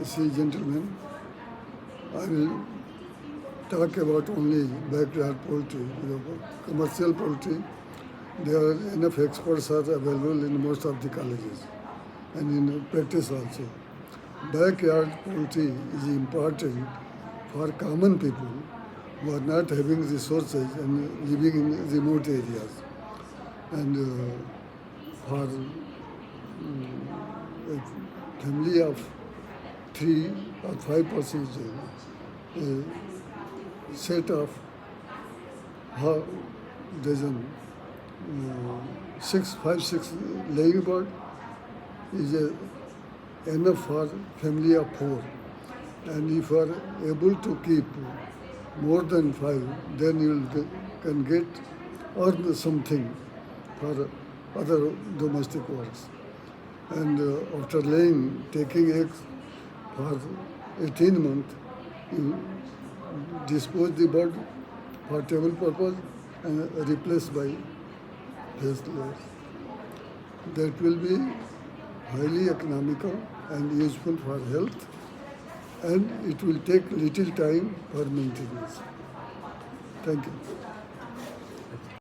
See, gentlemen, I will talk about only backyard poultry. Commercial poultry, there are enough experts are available in most of the colleges and in practice also. Backyard poultry is important for common people who are not having resources and living in remote areas. And for a family of 3 or 5 persons, a set of half dozen, 6 laying bird is enough for family of 4. And if you are able to keep more than 5, then you can earn something for other domestic works. And after laying, taking eggs for 18 months, you dispose the bird for table purpose and replace by phased layers. That will be highly economical and useful for health, and it will take little time for maintenance. Thank you.